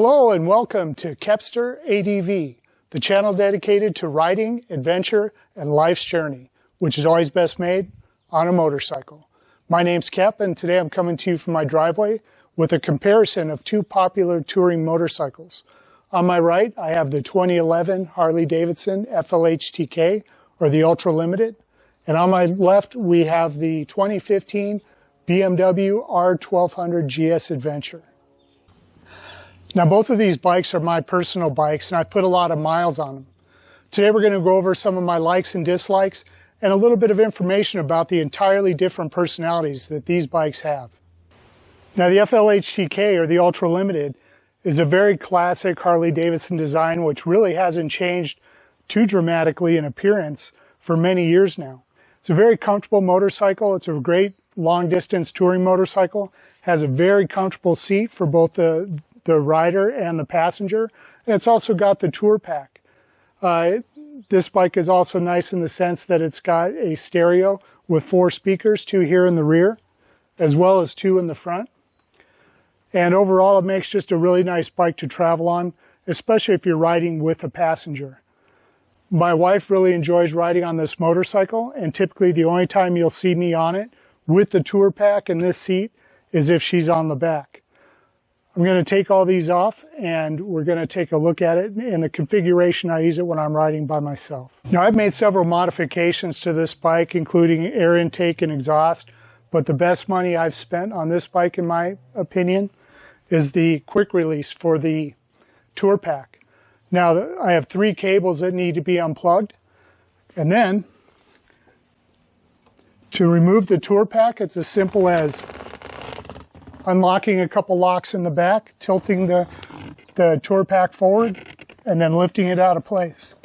Hello and welcome to Kepster ADV, the channel dedicated to riding, adventure, and life's journey, which is always best made on a motorcycle. My name's Kep, and today I'm coming to you from my driveway with a comparison of two popular touring motorcycles. On my right, I have the 2011 Harley Davidson FLHTK, or the Ultra Limited, and on my left, we have the 2015 BMW R1200GS Adventure. Now, both of these bikes are my personal bikes, and I've put a lot of miles on them. Today, we're going to go over some of my likes and dislikes and a little bit of information about the entirely different personalities that these bikes have. Now, the FLHTK, or the Ultra Limited, is a very classic Harley Davidson design, which really hasn't changed too dramatically in appearance for many years now. It's a very comfortable motorcycle. It's a great long-distance touring motorcycle. Has a very comfortable seat for both the rider and the passenger, and it's also got the tour pack. This bike is also nice in the sense that it's got a stereo with 4 speakers, 2 here in the rear, as well as 2 in the front. And overall, it makes just a really nice bike to travel on, especially if you're riding with a passenger. My wife really enjoys riding on this motorcycle, and typically the only time you'll see me on it with the tour pack and this seat is if she's on the back. I'm going to take all these off, and we're going to take a look at it in the configuration I use it when I'm riding by myself. Now, I've made several modifications to this bike, including air intake and exhaust, but the best money I've spent on this bike, in my opinion, is the quick release for the tour pack. Now, I have 3 cables that need to be unplugged, and then to remove the tour pack, it's as simple as unlocking a couple locks in the back, tilting the tour pack forward, and then lifting it out of place.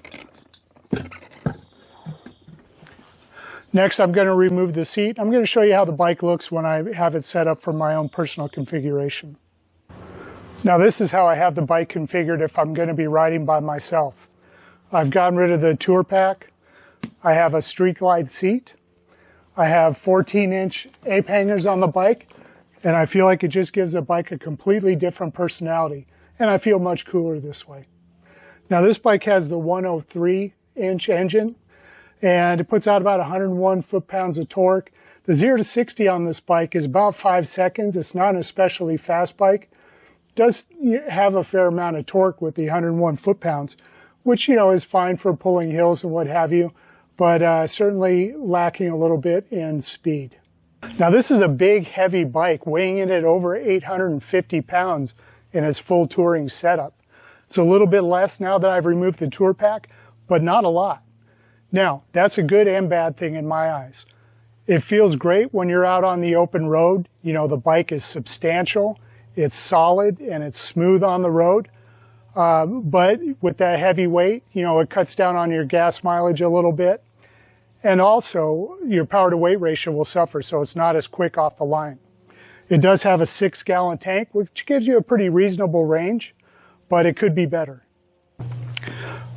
Next, I'm going to remove the seat. I'm going to show you how the bike looks when I have it set up for my own personal configuration. Now, this is how I have the bike configured if I'm going to be riding by myself. I've gotten rid of the tour pack. I have a street glide seat. I have 14-inch ape hangers on the bike, and I feel like it just gives the bike a completely different personality, and I feel much cooler this way. Now, this bike has the 103-inch engine, and it puts out about 101 foot-pounds of torque. The 0 to 60 on this bike is about 5 seconds. It's not an especially fast bike. It does have a fair amount of torque with the 101 foot-pounds, which, is fine for pulling hills and what have you, but certainly lacking a little bit in speed. Now, this is a big, heavy bike, weighing in at over 850 pounds in its full touring setup. It's a little bit less now that I've removed the tour pack, but not a lot. Now, that's a good and bad thing in my eyes. It feels great when you're out on the open road. The bike is substantial, it's solid, and it's smooth on the road. But with that heavy weight, it cuts down on your gas mileage a little bit. And also, your power-to-weight ratio will suffer, so it's not as quick off the line. It does have a 6-gallon tank, which gives you a pretty reasonable range, but it could be better.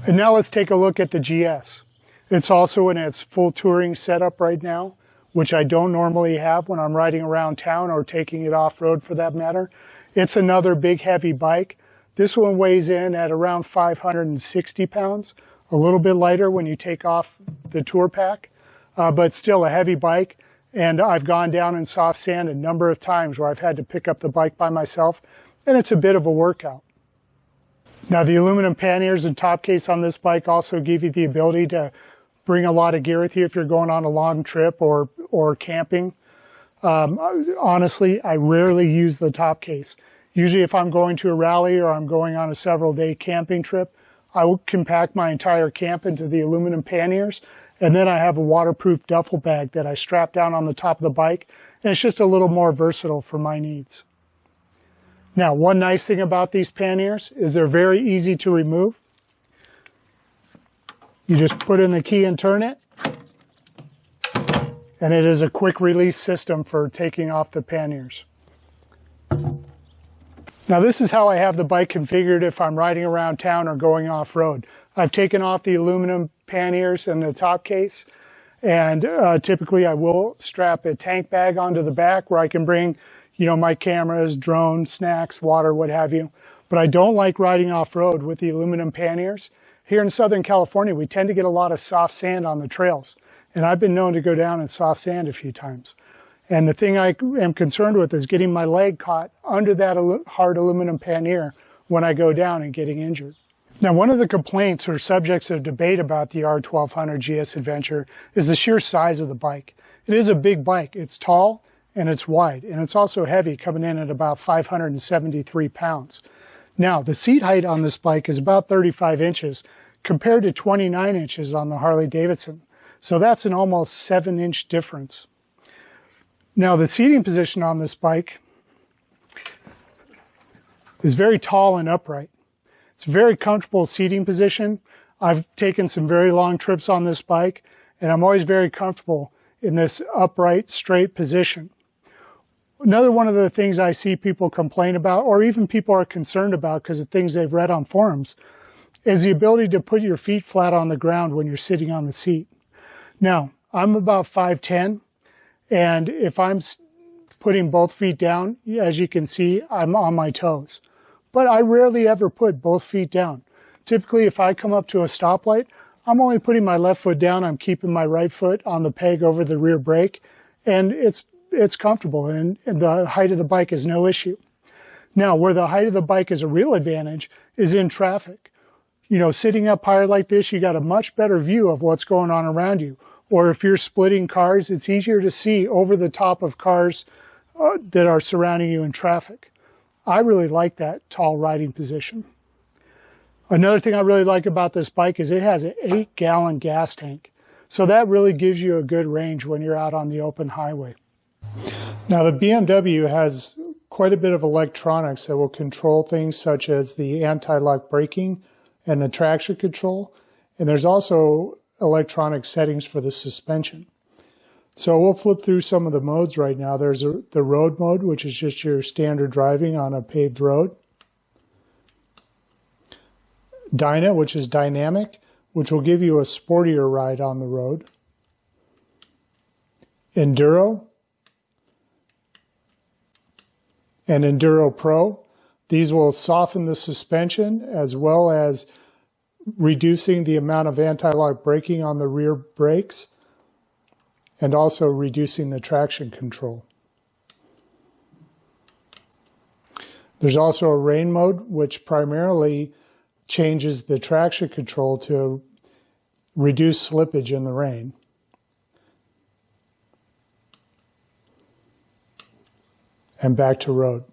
And now let's take a look at the GS. It's also in its full touring setup right now, which I don't normally have when I'm riding around town or taking it off-road for that matter. It's another big, heavy bike. This one weighs in at around 560 pounds. A little bit lighter when you take off the tour pack, but still a heavy bike. And I've gone down in soft sand a number of times where I've had to pick up the bike by myself, and it's a bit of a workout. Now, the aluminum panniers and top case on this bike also give you the ability to bring a lot of gear with you if you're going on a long trip or camping. Honestly, I rarely use the top case. Usually if I'm going to a rally or I'm going on a several-day camping trip, I will compact my entire camp into the aluminum panniers, and then I have a waterproof duffel bag that I strap down on the top of the bike, and it's just a little more versatile for my needs. Now, one nice thing about these panniers is they're very easy to remove. You just put in the key and turn it, and it is a quick release system for taking off the panniers. Now, this is how I have the bike configured if I'm riding around town or going off-road. I've taken off the aluminum panniers and the top case, and typically I will strap a tank bag onto the back where I can bring, my cameras, drone, snacks, water, what have you. but I don't like riding off-road with the aluminum panniers. Here in Southern California, we tend to get a lot of soft sand on the trails, and I've been known to go down in soft sand a few times. And the thing I am concerned with is getting my leg caught under that hard aluminum pannier when I go down and getting injured. Now, one of the complaints or subjects of debate about the R1200GS Adventure is the sheer size of the bike. It is a big bike. It's tall and it's wide, and it's also heavy, coming in at about 573 pounds. Now, the seat height on this bike is about 35 inches compared to 29 inches on the Harley Davidson. So that's an almost 7-inch difference. Now, the seating position on this bike is very tall and upright. It's a very comfortable seating position. I've taken some very long trips on this bike, and I'm always very comfortable in this upright, straight position. Another one of the things I see people complain about, or even people are concerned about because of things they've read on forums, is the ability to put your feet flat on the ground when you're sitting on the seat. Now, I'm about 5'10", and if I'm putting both feet down, as you can see, I'm on my toes. But I rarely ever put both feet down. Typically, if I come up to a stoplight, I'm only putting my left foot down. I'm keeping my right foot on the peg over the rear brake, and it's comfortable, and the height of the bike is no issue. Now, where the height of the bike is a real advantage is in traffic. You know, sitting up higher like this, you got a much better view of what's going on around you. Or if you're splitting cars, it's easier to see over the top of cars that are surrounding you in traffic. I really like that tall riding position. Another thing I really like about this bike is it has an 8-gallon gas tank. So that really gives you a good range when you're out on the open highway. Now, the BMW has quite a bit of electronics that will control things such as the anti-lock braking and the traction control. And there's also electronic settings for the suspension. So we'll flip through some of the modes right now. There's the road mode, which is just your standard driving on a paved road. Dyna, which is dynamic, which will give you a sportier ride on the road. Enduro and Enduro Pro. These will soften the suspension as well as reducing the amount of anti-lock braking on the rear brakes and also reducing the traction control. There's also a rain mode, which primarily changes the traction control to reduce slippage in the rain. And back to road.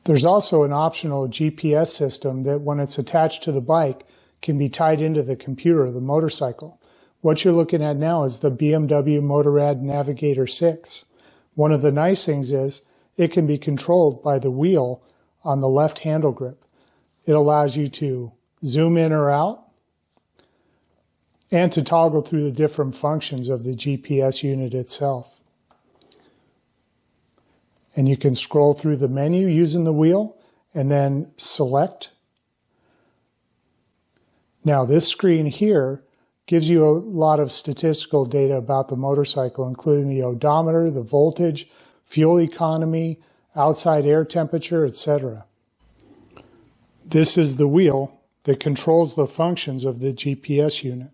There's also an optional GPS system that when it's attached to the bike can be tied into the computer of the motorcycle. What you're looking at now is the Bmw Motorrad Navigator Six. One of the nice things is it can be controlled by the wheel on the left handle grip. It allows you to zoom in or out and to toggle through the different functions of the GPS unit itself. And you can scroll through the menu using the wheel and then select. Now, this screen here gives you a lot of statistical data about the motorcycle, including the odometer, the voltage, fuel economy, outside air temperature, etc. This is the wheel that controls the functions of the GPS unit.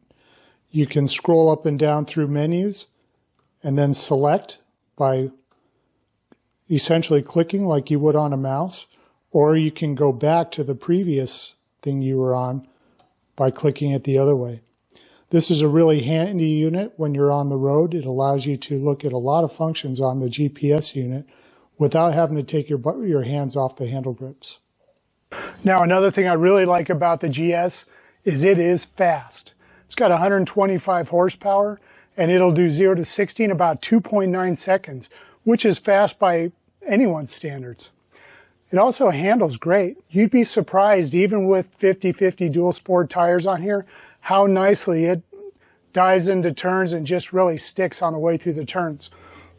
You can scroll up and down through menus and then select by essentially clicking like you would on a mouse, or you can go back to the previous thing you were on by clicking it the other way. This is a really handy unit when you're on the road. It allows you to look at a lot of functions on the GPS unit without having to take your hands off the handle grips. Now, another thing I really like about the GS is it is fast. It's got 125 horsepower and it'll do 0 to 60 in about 2.9 seconds, which is fast by anyone's standards. It also handles great. You'd be surprised, even with 50/50 dual sport tires on here, how nicely it dives into turns and just really sticks on the way through the turns.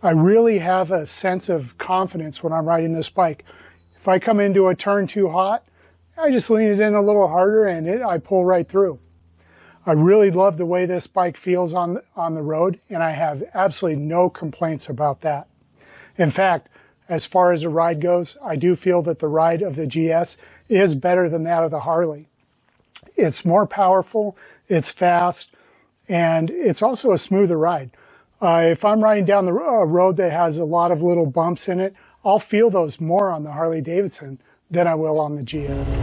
I really have a sense of confidence when I'm riding this bike. If I come into a turn too hot, I just lean it in a little harder and I pull right through. I really love the way this bike feels on the road, and I have absolutely no complaints about that. In fact, as far as the ride goes, I do feel that the ride of the GS is better than that of the Harley. It's more powerful, it's fast, and it's also a smoother ride. If I'm riding down the road that has a lot of little bumps in it, I'll feel those more on the Harley Davidson than I will on the GS.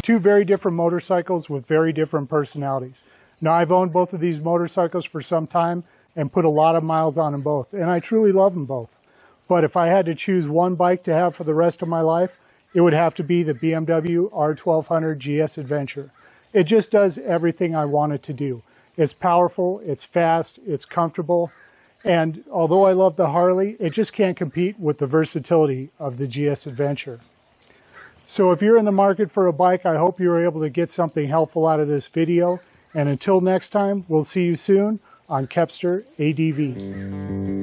Two very different motorcycles with very different personalities. Now, I've owned both of these motorcycles for some time and put a lot of miles on them both, and I truly love them both. But if I had to choose one bike to have for the rest of my life, it would have to be the BMW R1200GS Adventure. It just does everything I want it to do. It's powerful, it's fast, it's comfortable, and although I love the Harley, it just can't compete with the versatility of the GS Adventure. So if you're in the market for a bike, I hope you were able to get something helpful out of this video. And until next time, we'll see you soon on Kepster ADV.